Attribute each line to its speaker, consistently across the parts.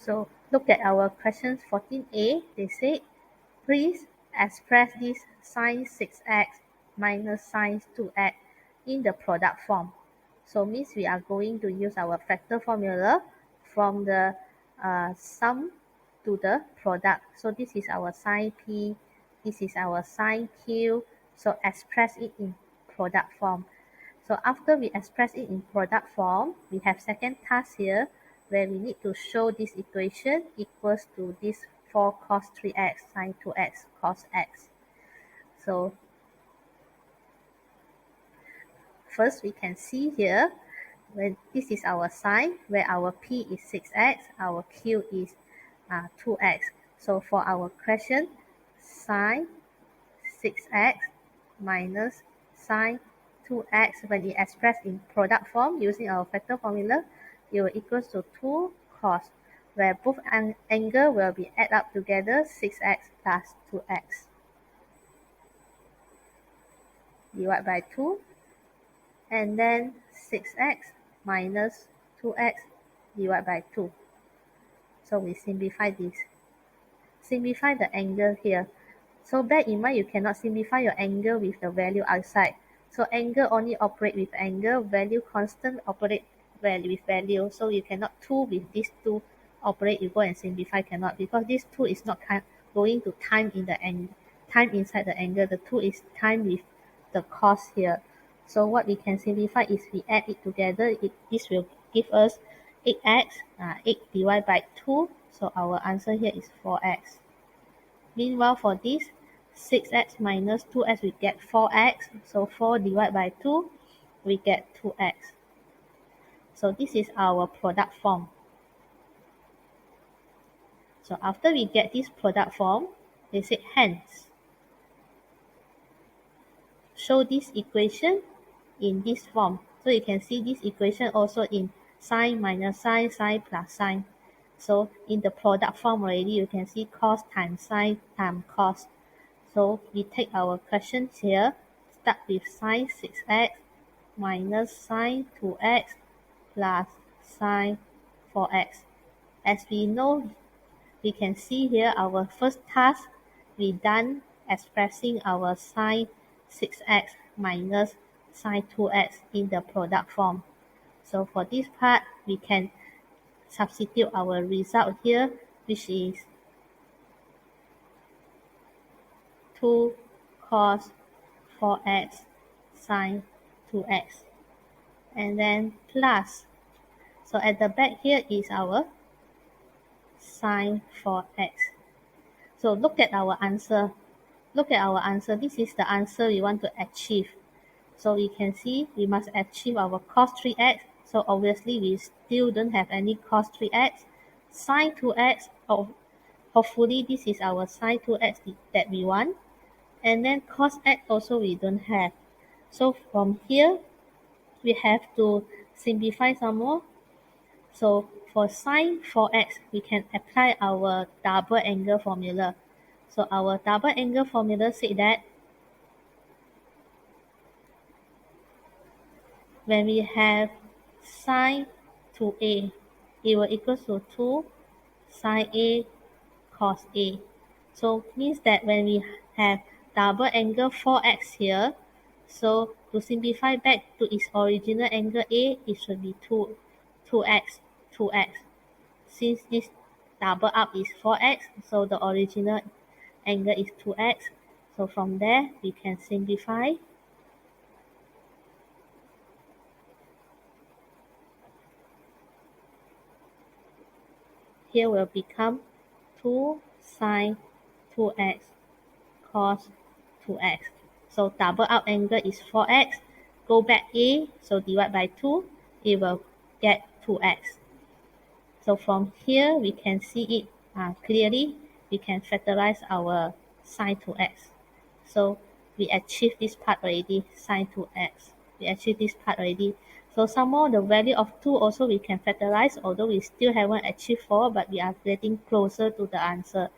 Speaker 1: So look at our question 14a. They say, please express this sine 6x minus sine 2x in the product form. So means we are going to use our factor formula from the sum to the product. So this is our sine P, this is our sine Q. So express it in product form. So after we express it in product form, we have second task here where we need to show this equation equals to this 4 cos 3x sine 2x cos x. So first we can see here when this is our sine where our P is 6x, our Q is 2x. So for our question, sine 6x minus sine 2x, when it expressed in product form using our factor formula, it will equal to 2 cos, where both angle will be add up together 6x plus 2x. Divide by 2, and then 6x minus 2x divided by 2. So we simplify this. Simplify the angle here. So bear in mind you cannot simplify your angle with the value outside. So angle only operate with angle, value constant operate with value. So you cannot 2 with these 2 operate, you go and simplify, cannot, because this 2 is not going to time in the time inside the angle. The 2 is time with the cos here. So what we can simplify is we add it together. This will give us 8x, 8 divided by 2. So our answer here is 4x. Meanwhile, for this, 6x minus 2x, we get 4x. So 4 divided by 2, we get 2x. So this is our product form. So after we get this product form, they say hence, show this equation in this form. So you can see this equation also in sine minus sine, sine plus sine. So in the product form already, you can see cos times sine times cos. So we take our questions here, start with sine 6x minus sine 2x plus sine 4x. As we know, we can see here our first task, we done expressing our sine 6x minus sine 2x in the product form. So for this part, we can substitute our result here, which is 2 cos 4x sine 2x, and then plus. So at the back here is our sine 4x. So look at our answer. Look at our answer. This is the answer we want to achieve. So we can see we must achieve our cos 3x. So obviously we still don't have any cos 3x. Sine 2x, hopefully this is our sine 2x that we want. And then cos x also we don't have. So from here, we have to simplify some more. So for sine 4x, we can apply our double angle formula. So our double angle formula said that when we have sine 2a, it will equal to 2 sine a cos a. So means that when we have double angle 4x here, so to simplify back to its original angle a, it should be 2x, 2x. Since this double up is 4x, so the original angle is 2x. So from there, we can simplify. Here will become 2 sine 2x cos 2x. So double up angle is 4x. Go back a, so divide by 2, it will get 2x. So from here, we can see it clearly. We can factorize our sine 2x. So we achieve this part already, sine 2x. We achieve this part already. So some more, the value of 2 also we can factorize, although we still haven't achieved 4, but we are getting closer to the answer.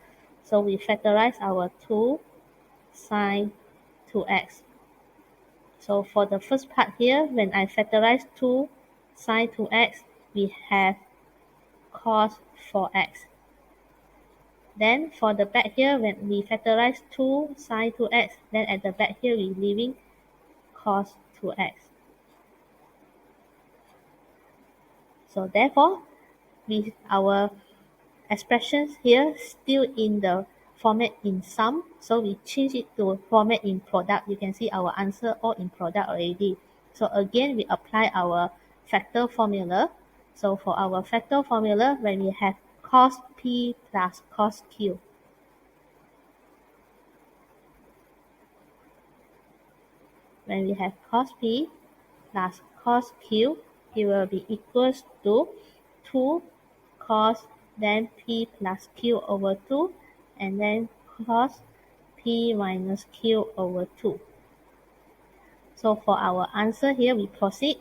Speaker 1: So we factorize our 2 sine 2x. So for the first part here, when I factorize 2 sine 2x, we have cos 4x. Then for the back here, when we factorize 2 sine 2x, then at the back here we're leaving cos 2x. So therefore, our expressions here still in the format in sum, so we change it to format in product. You can see our answer all in product already. So again, we apply our factor formula. So for our factor formula, when we have cos P plus cos Q, when we have cos P plus cos Q, it will be equals to 2 cos then P plus Q over 2 and then cos P minus Q over 2. So for our answer here, we proceed,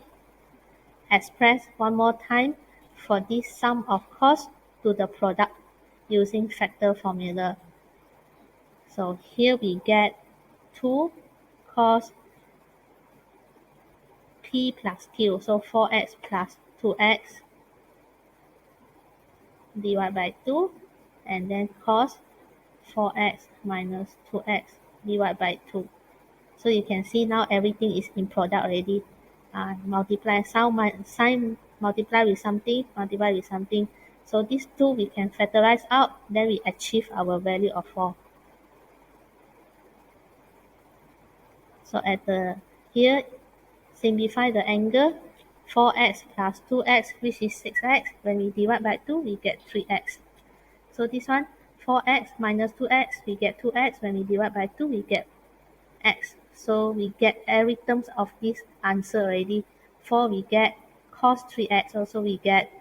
Speaker 1: express one more time for this sum of cos to the product using factor formula. So here we get 2 cos P plus Q, so 4x plus 2x divided by 2, and then cos 4x minus 2x divided by 2. So you can see now everything is in product already. Multiply sign multiply with something, multiply with something. So these two we can factorize out, then we achieve our value of 4. So at the here, simplify the angle 4x plus 2x, which is 6x. When we divide by 2, we get 3x. So this one, 4x minus 2x, we get 2x. When we divide by 2, we get x. So we get every terms of this answer already. 4 we get, cos 3x also we get.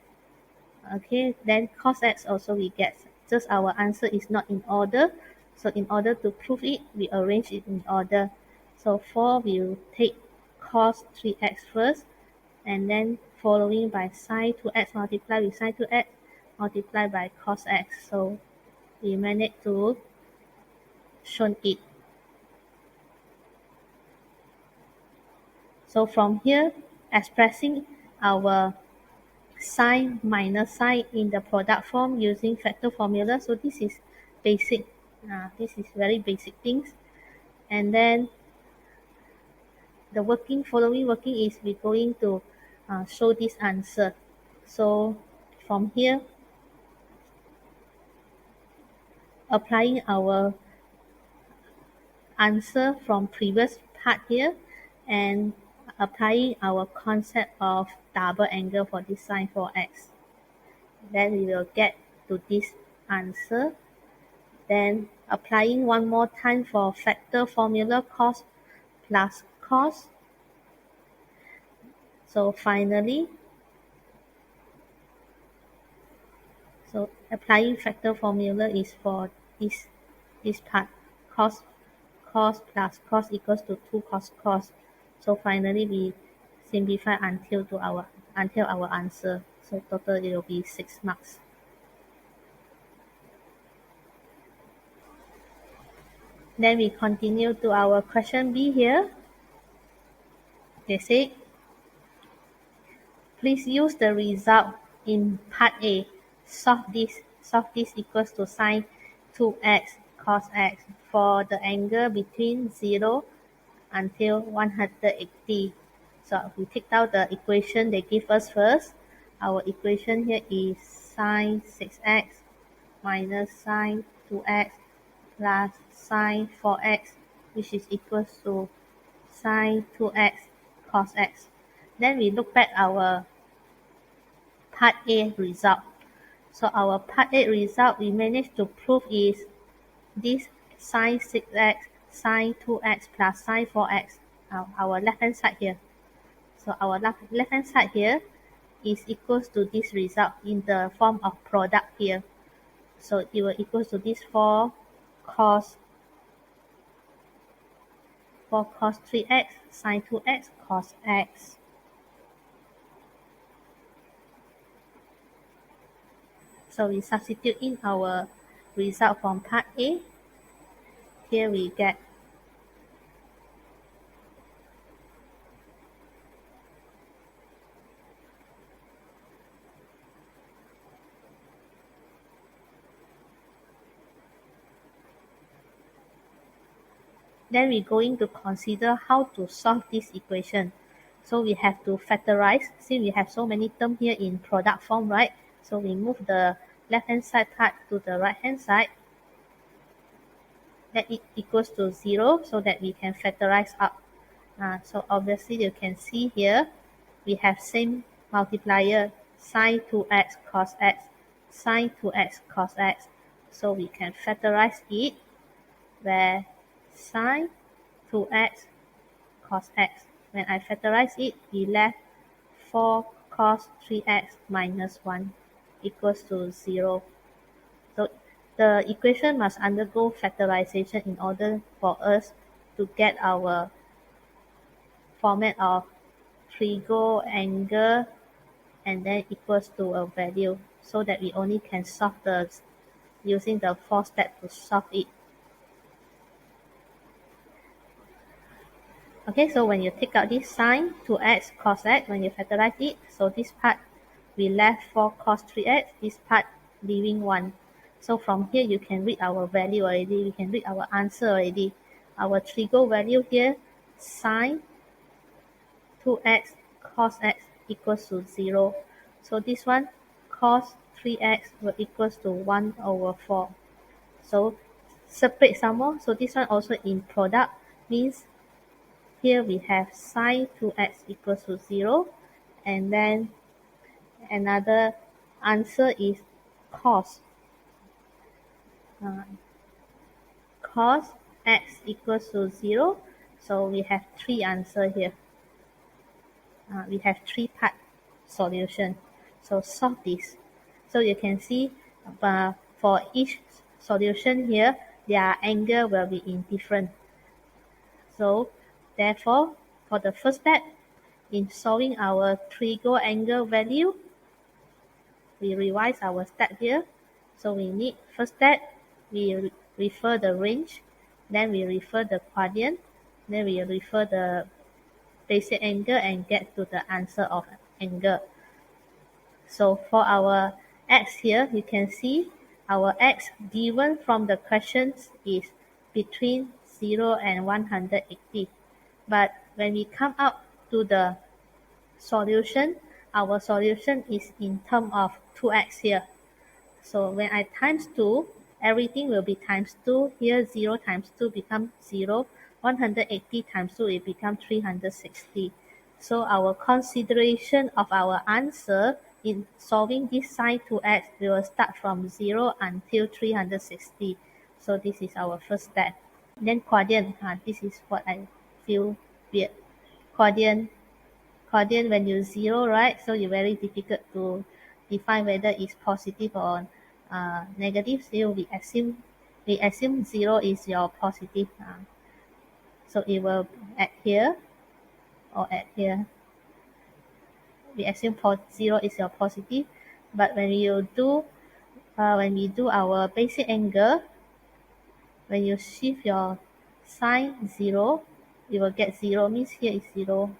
Speaker 1: Okay, then cos x also we get. Just our answer is not in order. So in order to prove it, we arrange it in order. So 4 we'll take cos 3x first, and then following by sine 2x multiply with sine 2x multiply by cos x. So we managed to show it. So from here, expressing our sine minus sine in the product form using factor formula. So this is basic. This is very basic things. And then the following working is we're going to show this answer. So from here, applying our answer from previous part here and applying our concept of double angle for this sine 4x. Then we will get to this answer. Then applying one more time for factor formula cos plus cos. So finally, so applying factor formula is for this part, cos plus cos equals to 2 cos. So finally we simplify until our answer. So total it will be 6 marks. Then we continue to our question B here. They say, please use the result in part A. Solve this equals to sine 2x cos x for the angle between 0 until 180. So we take out the equation they give us first. Our equation here is sine 6x minus sine 2x plus sine 4x, which is equals to sine 2x cos x. Then we look back our part A result. So our part A result we managed to prove is this sine 6x, sine 2x plus sine 4x, our left hand side here. So our left hand side here is equals to this result in the form of product here. So it will equals to this 4 cos 3x sine 2x cos x. So we substitute in our result from part A. Here we get Then we're going to consider how to solve this equation. So we have to factorize, since we have so many terms here in product form, right? So we move the left-hand side part to the right-hand side, that it equals to 0, so that we can factorize up. So obviously you can see here, we have same multiplier, sine 2x cos x, sine 2x cos x. So we can factorize it, where sine 2x cos x. When I factorize it, we left 4 cos 3x minus 1 equals to 0. So the equation must undergo factorization in order for us to get our format of trigo angle and then equals to a value, so that we only can solve the using the 4 step to solve it. Okay, so when you take out this sine 2x cos x, when you factorize it, so this part we left 4 cos 3x, this part leaving 1. So from here you can read our value already, we can read our answer already. Our trigo value here, sine 2x cos x equals to 0. So this one, cos 3x will equals to 1 over 4. So separate some more. So this one also in product, means here we have sine 2x equals to 0. And then another answer is cos. Cos x equals to 0. So we have 3 answers here. We have 3 part solution. So solve this. So you can see for each solution here, their angle will be indifferent. So therefore, for the first step, in solving our trigo angle value, we revise our step here. So we need, first step, we refer the range, then we refer the quadrant, then we refer the basic angle and get to the answer of angle. So for our x here, you can see our x given from the questions is between 0 and 180. But when we come up to the solution, our solution is in terms of 2x here. So when I times 2, everything will be times 2. Here 0 times 2 becomes 0. 180 times 2 will become 360. So our consideration of our answer in solving this sine 2x, we will start from 0 until 360. So this is our first step. Then quadrant, this is what I feel weird. Quadrant, when you 0, right? So it's very difficult to define whether it's positive or negative. So we assume 0 is your positive. So it will add here or add here. We assume 0 is your positive, but when we do our basic angle, when you shift your sine 0, you will get 0, means here is 0,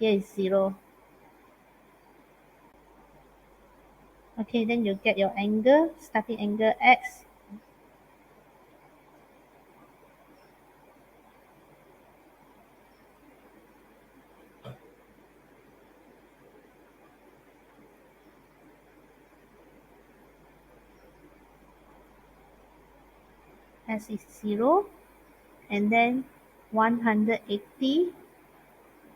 Speaker 1: here is 0. Okay, then you get your angle, starting angle x. S is 0, and then 180,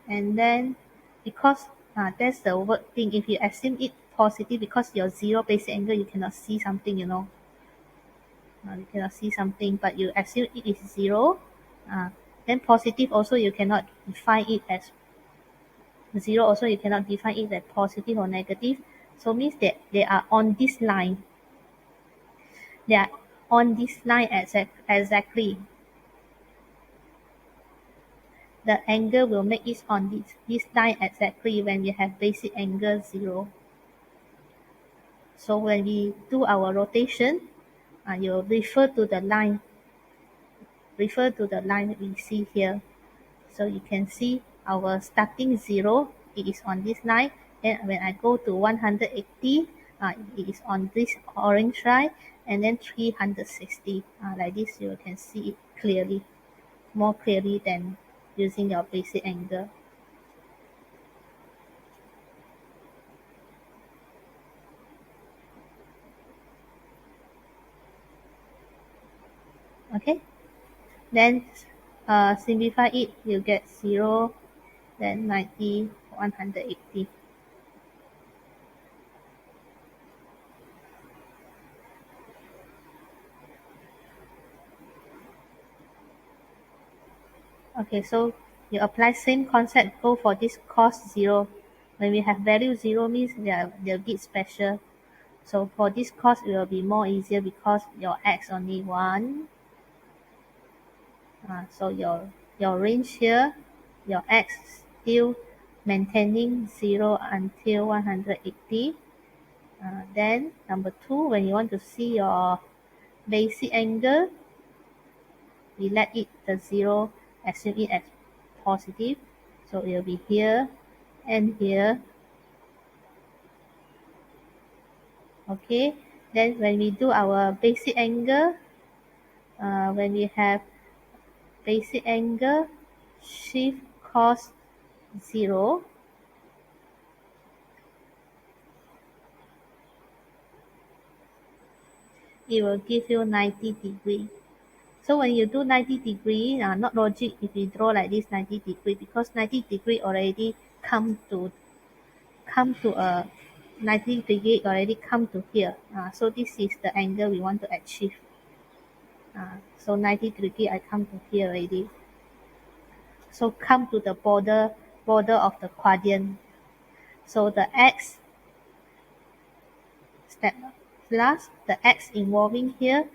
Speaker 1: and then because that's the word thing, if you assume it positive, because your 0 basic angle, you cannot see something, you cannot see something, but you assume it is 0, then positive also you cannot define it as 0, also you cannot define it as positive or negative. So means that they are on this line. They are on this line exactly. The angle will make it on this line exactly when you have basic angle 0. So when we do our rotation, you refer to the line we see here. So you can see our starting 0, it is on this line. Then when I go to 180, it is on this orange line, and then 360. Like this, you can see it clearly. more clearly than using your basic angle. Okay, then simplify it, you get 0, then 90, 180. Okay, so you apply same concept, go for this cos 0. When we have value 0 means they're bit special. So for this cos it will be more easier because your x only 1. So your range here, your x still maintaining 0 until 180. Then number 2, when you want to see your basic angle, we let it the 0, assume it as positive. So it will be here and here. Okay, then when we do our basic angle, when we have basic angle, shift cos 0, it will give you 90 degree. So when you do 90 degree, not logic if you draw like this 90 degree, because 90 degree already come to a 90 degree already come to here. So this is the angle we want to achieve. So 90 degree I come to here already. So come to the border of the quadrant. So the x step plus the x involving here,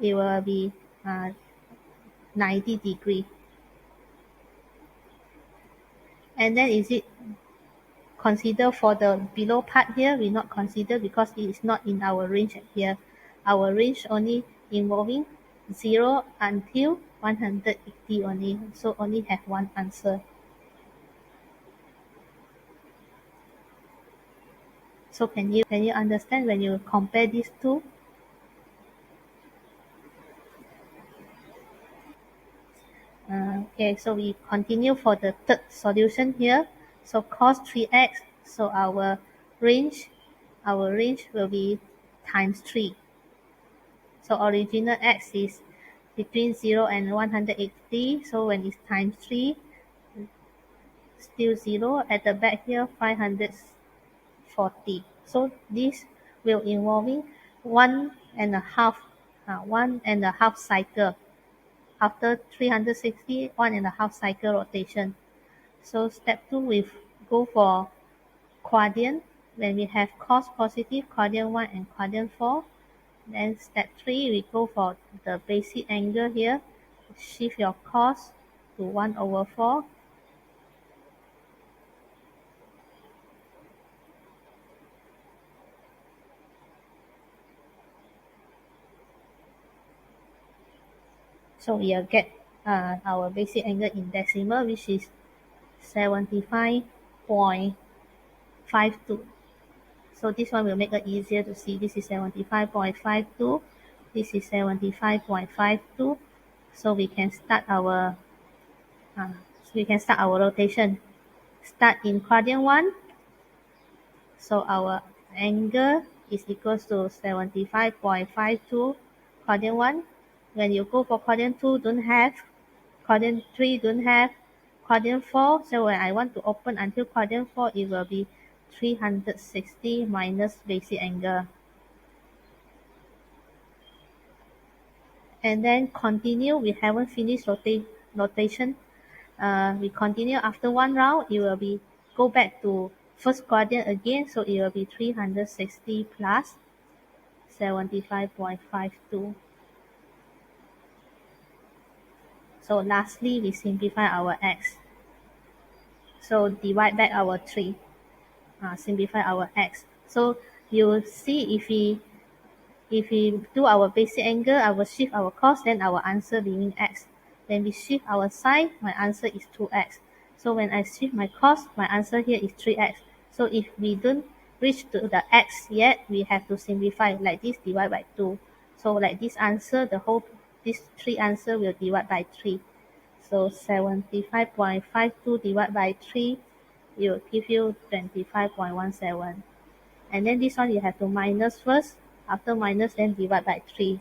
Speaker 1: it will be 90 degree. And then is it consider for the below part here? We not consider because it is not in our range here. Our range only involving 0 until 180 only. So only have one answer. So can you understand when you compare these two? Okay, so we continue for the third solution here. So cos 3x, so range our range will be times 3. So original x is between 0 and 180. So when it's times 3, still 0. At the back here, 540. So this will involving 1.5 cycle. After 360, 1.5 cycle rotation. So step 2, we go for quadrant. When we have cos positive, quadrant 1 and quadrant 4. Then step 3, we go for the basic angle here. Shift your cos to 1/4. So we'll get our basic angle in decimal, which is 75.52. So this one will make it easier to see. This is 75.52. This is 75.52. So we can start our rotation. Start in quadrant 1. So our angle is equals to 75.52 quadrant 1. When you go for quadrant 2, don't have. Quadrant 3 don't have. Quadrant 4, so when I want to open until quadrant 4, it will be 360 minus basic angle. And then continue, we haven't finished rotation. We continue after one round, it will be go back to first quadrant again, so it will be 360 plus 75.52. So lastly, we simplify our x. So divide back our 3. Simplify our x. So you will see if we do our basic angle, I will shift our cos, then our answer being x. When we shift our sine, my answer is 2x. So when I shift my cos, my answer here is 3x. So if we don't reach to the x yet, we have to simplify like this, divide by 2. So like this answer, this 3 answer will divide by 3. So 75.52 divided by 3, it will give you 25.17. And then this one you have to minus first. After minus, then divide by 3.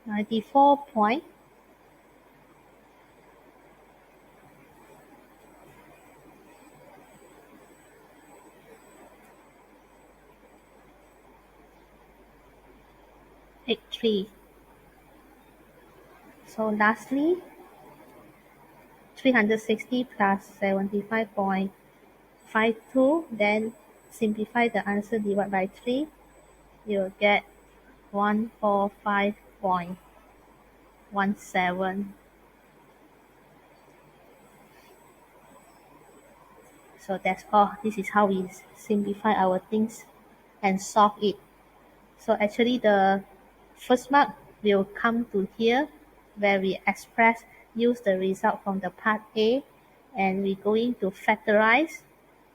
Speaker 1: .94. 83. So lastly, 360 plus 75.52, then simplify the answer, divide by 3, you'll get 145.17. So that's all. This is how we simplify our things and solve it. So actually the first mark will come to here where we use the result from the part A, and we're going to factorize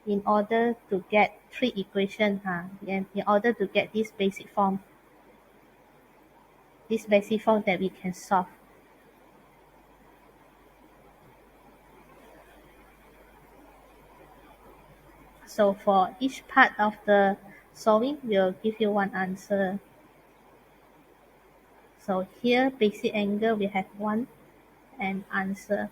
Speaker 1: in order to get 3 equations, and in order to get this basic form that we can solve. So for each part of the solving, we'll give you one answer. So here, basic angle, we have one and answer.